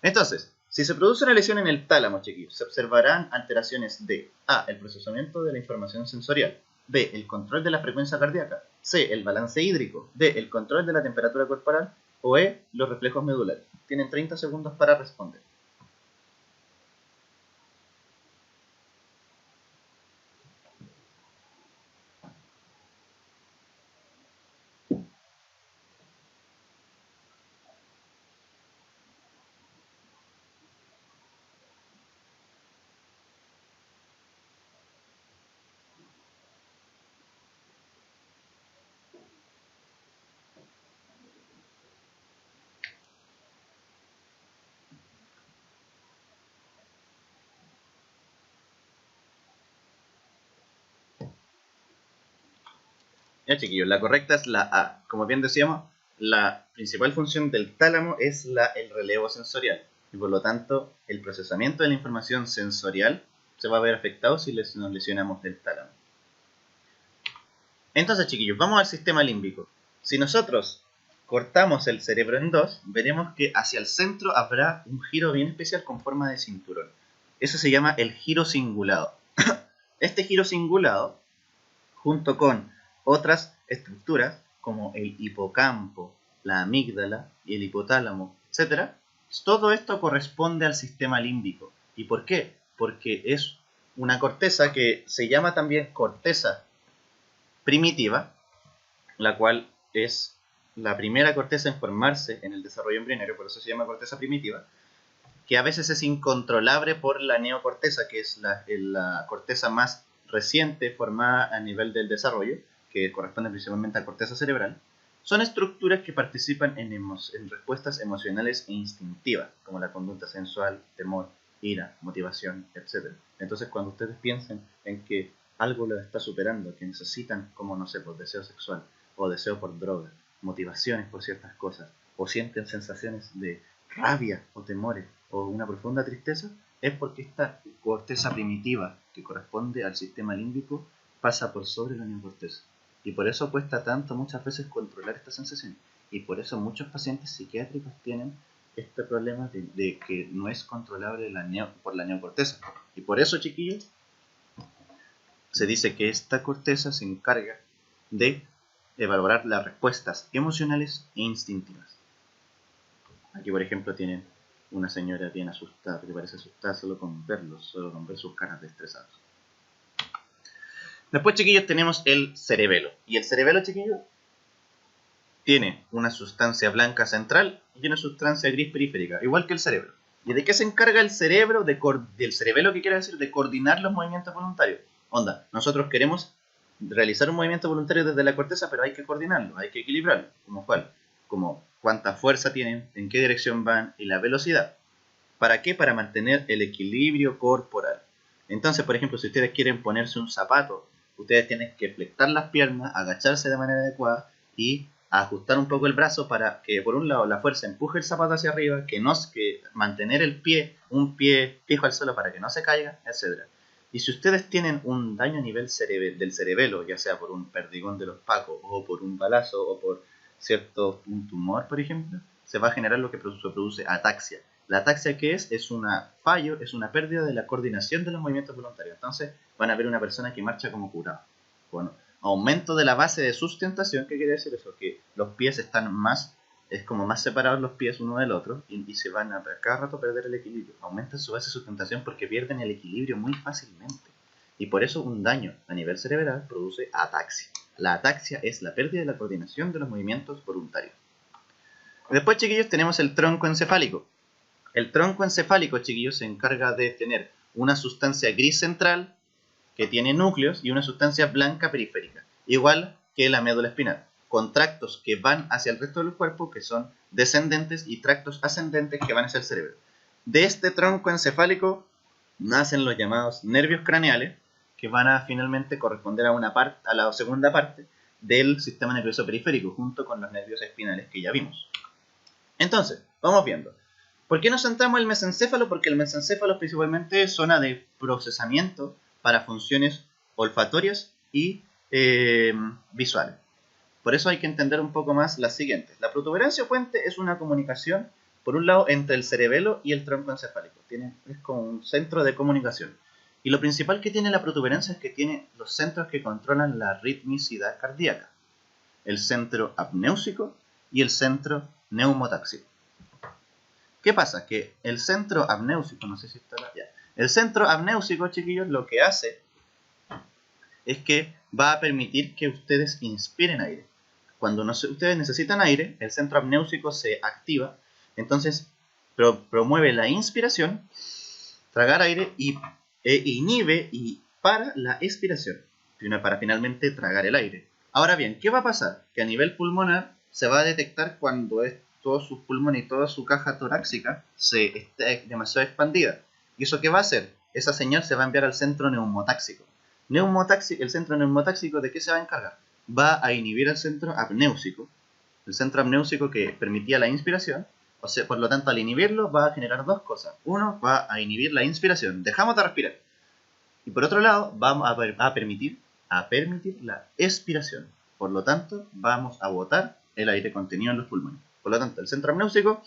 Entonces, si se produce una lesión en el tálamo, chiquillos, se observarán alteraciones de A, el procesamiento de la información sensorial, B, el control de la frecuencia cardíaca, C, el balance hídrico, D, el control de la temperatura corporal o E, los reflejos medulares. Tienen 30 segundos para responder. Ya, chiquillos, la correcta es la A. Como bien decíamos, la principal función del tálamo es el relevo sensorial. Y por lo tanto, el procesamiento de la información sensorial se va a ver afectado si nos lesionamos del tálamo. Entonces, chiquillos, vamos al sistema límbico. Si nosotros cortamos el cerebro en dos, veremos que hacia el centro habrá un giro bien especial con forma de cinturón. Eso se llama el giro cingulado. Este giro cingulado, junto con otras estructuras como el hipocampo, la amígdala y el hipotálamo, etc., todo esto corresponde al sistema límbico. ¿Y por qué? Porque es una corteza que se llama también corteza primitiva, la cual es la primera corteza en formarse en el desarrollo embrionario, por eso se llama corteza primitiva, que a veces es incontrolable por la neocorteza, que es la corteza más reciente formada a nivel del desarrollo, que corresponde principalmente a corteza cerebral. Son estructuras que participan en respuestas emocionales e instintivas, como la conducta sensual, temor, ira, motivación, etc. Entonces, cuando ustedes piensen en que algo lo está superando, que necesitan, como no sé, por deseo sexual, o deseo por droga, motivaciones por ciertas cosas, o sienten sensaciones de rabia o temores, o una profunda tristeza, es porque esta corteza primitiva, que corresponde al sistema límbico, pasa por sobre la neocorteza. Y por eso cuesta tanto muchas veces controlar esta sensación. Y por eso muchos pacientes psiquiátricos tienen este problema de que no es controlable por la neocorteza. Y por eso, chiquillos, se dice que esta corteza se encarga de evaluar las respuestas emocionales e instintivas. Aquí, por ejemplo, tienen una señora bien asustada, que parece asustada solo con verlos, solo con ver sus caras de estresados. Después, chiquillos, tenemos el cerebelo. Y el cerebelo, chiquillos, tiene una sustancia blanca central y una sustancia gris periférica, igual que el cerebro. ¿Y de qué se encarga el cerebro? Del cerebelo, que quiere decir, de coordinar los movimientos voluntarios. Onda, nosotros queremos realizar un movimiento voluntario desde la corteza, pero hay que coordinarlo, hay que equilibrarlo. ¿Como cuál? Como cuánta fuerza tienen, en qué dirección van y la velocidad. ¿Para qué? Para mantener el equilibrio corporal. Entonces, por ejemplo, si ustedes quieren ponerse un zapato, ustedes tienen que flectar las piernas, agacharse de manera adecuada y ajustar un poco el brazo para que, por un lado, la fuerza empuje el zapato hacia arriba, que mantener un pie fijo al suelo para que no se caiga, etc. Y si ustedes tienen un daño a nivel del cerebelo, ya sea por un perdigón de los pacos, o por un balazo, o por un tumor, por ejemplo, se va a generar lo que se produce ataxia. La ataxia, ¿qué es? Es un fallo, es una pérdida de la coordinación de los movimientos voluntarios. Entonces van a ver una persona que marcha como curado. Bueno, aumento de la base de sustentación, ¿qué quiere decir eso? Que los pies están más separados los pies uno del otro y se van a cada rato perder el equilibrio. Aumentan su base de sustentación porque pierden el equilibrio muy fácilmente. Y por eso un daño a nivel cerebral produce ataxia. La ataxia es la pérdida de la coordinación de los movimientos voluntarios. Después, chiquillos, tenemos el tronco encefálico. El tronco encefálico, chiquillos, se encarga de tener una sustancia gris central que tiene núcleos y una sustancia blanca periférica, igual que la médula espinal, con tractos que van hacia el resto del cuerpo, que son descendentes, y tractos ascendentes que van hacia el cerebro. De este tronco encefálico nacen los llamados nervios craneales, que van a finalmente corresponder a la segunda parte del sistema nervioso periférico, junto con los nervios espinales que ya vimos. Entonces, vamos viendo. ¿Por qué nos centramos en el mesencéfalo? Porque el mesencéfalo es principalmente zona de procesamiento para funciones olfatorias y visuales. Por eso hay que entender un poco más las siguientes. La protuberancia o puente es una comunicación por un lado, entre el cerebelo y el tronco encefálico. Es como un centro de comunicación. Y lo principal que tiene la protuberancia es que tiene los centros que controlan la ritmicidad cardíaca. El centro apnéusico y el centro neumotáxico. ¿Qué pasa? Que el centro apnéusico, no sé si está ya. El centro apnéusico, chiquillos, lo que hace es que va a permitir que ustedes inspiren aire. Cuando ustedes necesitan aire, el centro apnéusico se activa, entonces promueve la inspiración, tragar aire e inhibe y para la expiración, para finalmente tragar el aire. Ahora bien, ¿qué va a pasar? Que a nivel pulmonar se va a detectar cuando todos sus pulmones y toda su caja torácica está demasiado expandida. ¿Y eso qué va a hacer? Esa señal se va a enviar al centro neumotáxico. El centro neumotáxico, ¿de qué se va a encargar? Va a inhibir el centro apnéusico. El centro apnéusico que permitía la inspiración. O sea, por lo tanto, al inhibirlo va a generar dos cosas. Uno, va a inhibir la inspiración. Dejamos de respirar. Y por otro lado, vamos a permitir la expiración. Por lo tanto, vamos a botar el aire contenido en los pulmones. Por lo tanto, el centro apnéusico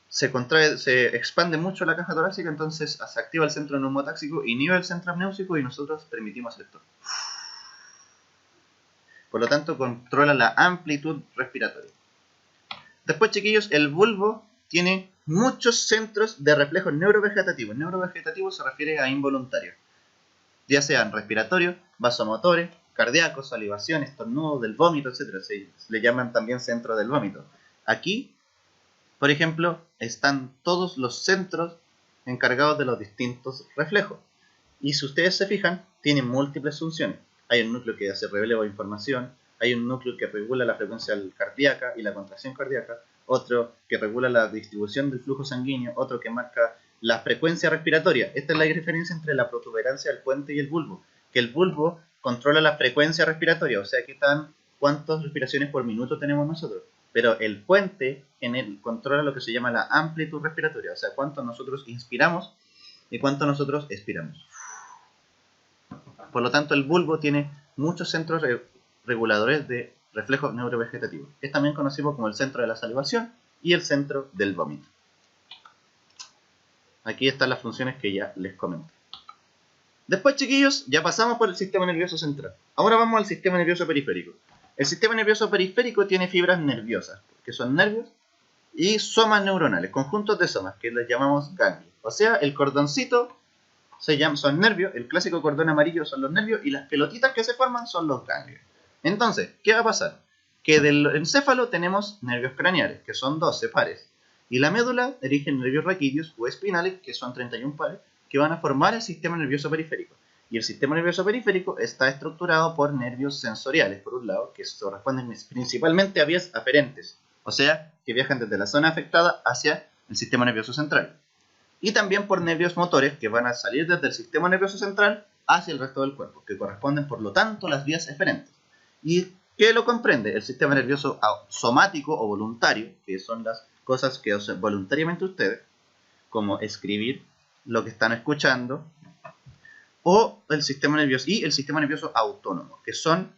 se expande mucho la caja torácica, entonces se activa el centro neumotáxico, inhibe el centro apnéusico y nosotros permitimos esto. Por lo tanto, controla la amplitud respiratoria. Después, chiquillos, el bulbo tiene muchos centros de reflejos neurovegetativos. Neurovegetativos se refiere a involuntarios, ya sean respiratorios, vasomotores, cardíacos, salivación, estornudo, del vómito, etc. Se le llaman también centro del vómito. Aquí, por ejemplo, están todos los centros encargados de los distintos reflejos. Y si ustedes se fijan, tienen múltiples funciones. Hay un núcleo que hace relevo de información, hay un núcleo que regula la frecuencia cardíaca y la contracción cardíaca, otro que regula la distribución del flujo sanguíneo, otro que marca la frecuencia respiratoria. Esta es la diferencia entre la protuberancia del puente y el bulbo, que el bulbo controla la frecuencia respiratoria, o sea, cuántas respiraciones por minuto tenemos nosotros. Pero el puente controla lo que se llama la amplitud respiratoria, o sea, cuánto nosotros inspiramos y cuánto nosotros expiramos. Por lo tanto, el bulbo tiene muchos centros reguladores de reflejos neurovegetativos. Es también conocido como el centro de la salivación y el centro del vómito. Aquí están las funciones que ya les comenté. Después, chiquillos, ya pasamos por el sistema nervioso central. Ahora vamos al sistema nervioso periférico. El sistema nervioso periférico tiene fibras nerviosas, que son nervios, y somas neuronales, conjuntos de somas, que les llamamos ganglios. O sea, el cordoncito son nervios, el clásico cordón amarillo son los nervios, y las pelotitas que se forman son los ganglios. Entonces, ¿qué va a pasar? Que del encéfalo tenemos nervios craneales, que son 12 pares, y la médula erige nervios raquídeos o espinales, que son 31 pares, que van a formar el sistema nervioso periférico. Y el sistema nervioso periférico está estructurado por nervios sensoriales, por un lado, que corresponden principalmente a vías aferentes, o sea, que viajan desde la zona afectada hacia el sistema nervioso central. Y también por nervios motores, que van a salir desde el sistema nervioso central hacia el resto del cuerpo, que corresponden, por lo tanto, a las vías eferentes. ¿Y qué lo comprende? El sistema nervioso somático o voluntario, que son las cosas que hacen voluntariamente ustedes, como escribir lo que están escuchando, o el sistema nervioso autónomo, que son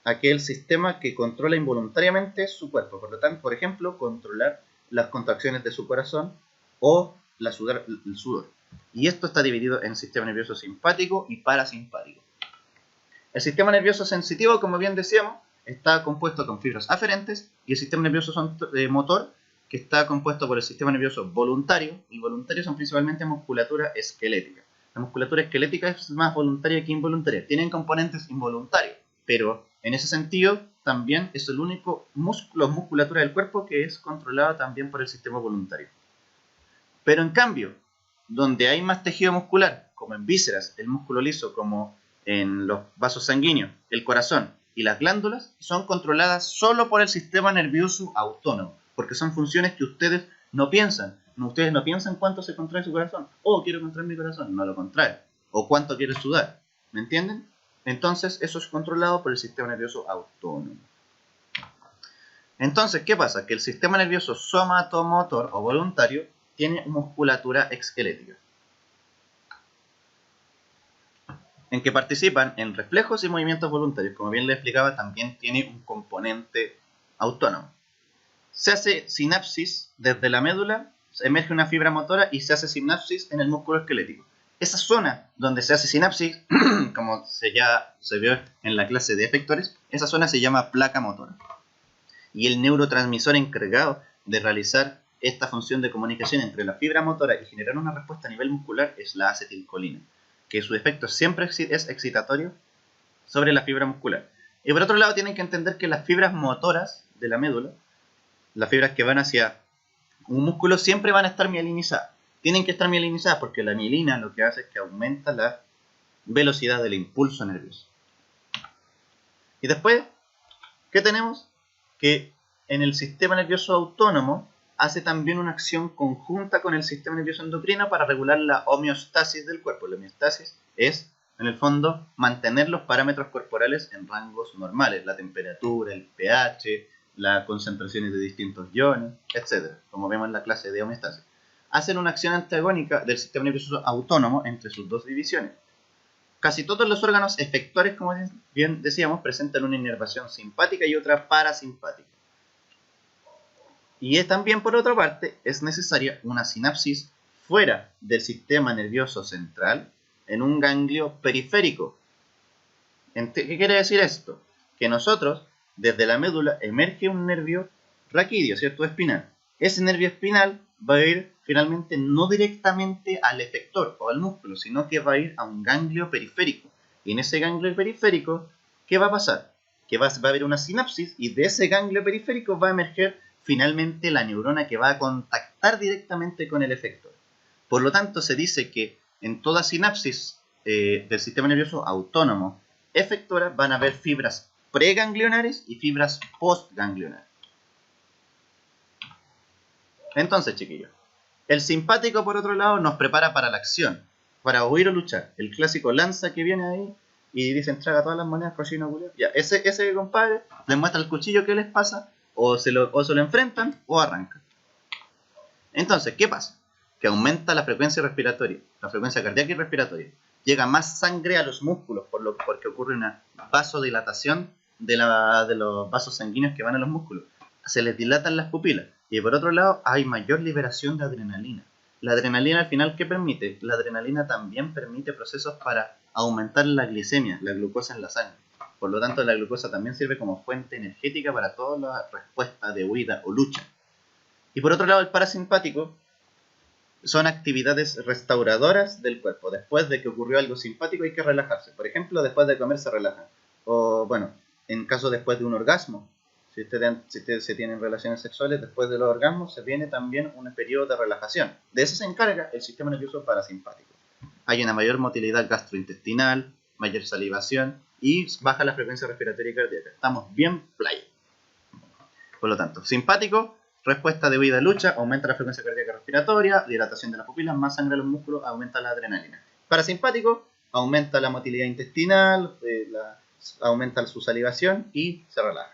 aquel sistema que controla involuntariamente su cuerpo. Por lo tanto, por ejemplo, controlar las contracciones de su corazón o el sudor. Y esto está dividido en sistema nervioso simpático y parasimpático. El sistema nervioso sensitivo, como bien decíamos, está compuesto con fibras aferentes, y el sistema nervioso motor, que está compuesto por el sistema nervioso voluntario, y voluntario son principalmente musculatura esquelética. La musculatura esquelética es más voluntaria que involuntaria. Tienen componentes involuntarios, pero en ese sentido también es el único musculatura del cuerpo que es controlada también por el sistema voluntario. Pero en cambio, donde hay más tejido muscular, como en vísceras, el músculo liso, como en los vasos sanguíneos, el corazón y las glándulas, son controladas solo por el sistema nervioso autónomo, porque son funciones que ustedes no piensan. Ustedes no piensan cuánto se contrae su corazón. Oh, quiero contraer mi corazón. No lo contrae. O cuánto quiere sudar. ¿Me entienden? Entonces, eso es controlado por el sistema nervioso autónomo. Entonces, ¿qué pasa? Que el sistema nervioso somatomotor o voluntario tiene musculatura esquelética, en que participan en reflejos y movimientos voluntarios. Como bien les explicaba, también tiene un componente autónomo. se hace sinapsis desde la médula, emerge una fibra motora y se hace sinapsis en el músculo esquelético. Esa zona donde se hace sinapsis, como ya se vio en la clase de efectores, esa zona se llama placa motora. Y el neurotransmisor encargado de realizar esta función de comunicación entre la fibra motora y generar una respuesta a nivel muscular es la acetilcolina, que su efecto siempre es excitatorio sobre la fibra muscular. Y por otro lado tienen que entender que las fibras motoras de la médula, las fibras que van hacia un músculo, siempre van a estar mielinizadas. Tienen que estar mielinizadas porque la mielina lo que hace es que aumenta la velocidad del impulso nervioso. Y después, ¿qué tenemos? Que en el sistema nervioso autónomo hace también una acción conjunta con el sistema nervioso endocrino para regular la homeostasis del cuerpo. La homeostasis es, en el fondo, mantener los parámetros corporales en rangos normales, la temperatura, el pH, las concentraciones de distintos iones, etc., como vemos en la clase de homeostasis. Hacen una acción antagónica del sistema nervioso autónomo entre sus dos divisiones. Casi todos los órganos efectores, como bien decíamos, presentan una inervación simpática y otra parasimpática. Y también, por otra parte, es necesaria una sinapsis fuera del sistema nervioso central en un ganglio periférico. ¿Qué quiere decir esto? Que nosotros, desde la médula, emerge un nervio raquídeo, ¿cierto? Espinal. Ese nervio espinal va a ir finalmente no directamente al efector o al músculo, sino que va a ir a un ganglio periférico. Y en ese ganglio periférico, ¿qué va a pasar? Que va a haber una sinapsis y de ese ganglio periférico va a emerger finalmente la neurona que va a contactar directamente con el efector. Por lo tanto, se dice que en toda sinapsis del sistema nervioso autónomo efectora van a haber fibras preganglionares y fibras postganglionares. Entonces, chiquillos, el simpático, por otro lado, nos prepara para la acción, para huir o luchar. El clásico lanza que viene ahí y dicen, traga todas las monedas, cochino culiao. Ya, ese compadre les muestra el cuchillo que les pasa, o se lo enfrentan o arrancan. Entonces, ¿qué pasa? Que aumenta la frecuencia respiratoria, la frecuencia cardíaca y respiratoria. Llega más sangre a los músculos, porque ocurre una vasodilatación de los vasos sanguíneos que van a los músculos. Se les dilatan las pupilas. Y por otro lado, hay mayor liberación de adrenalina. La adrenalina al final, ¿qué permite? La adrenalina también permite procesos para aumentar la glicemia, la glucosa en la sangre. Por lo tanto, la glucosa también sirve como fuente energética para toda la respuesta de huida o lucha. Y por otro lado, el parasimpático son actividades restauradoras del cuerpo. Después de que ocurrió algo simpático hay que relajarse. Por ejemplo, después de comer se relajan. O bueno, en caso después de un orgasmo, si ustedes se tienen relaciones sexuales, después de los orgasmos se viene también un periodo de relajación. De eso se encarga el sistema nervioso parasimpático. Hay una mayor motilidad gastrointestinal, mayor salivación y baja la frecuencia respiratoria y cardíaca. Estamos bien playa. Por lo tanto, simpático, respuesta de huida y lucha, aumenta la frecuencia cardíaca respiratoria, dilatación de las pupilas, más sangre a los músculos, aumenta la adrenalina. Parasimpático, aumenta la motilidad intestinal, aumenta su salivación y se relaja.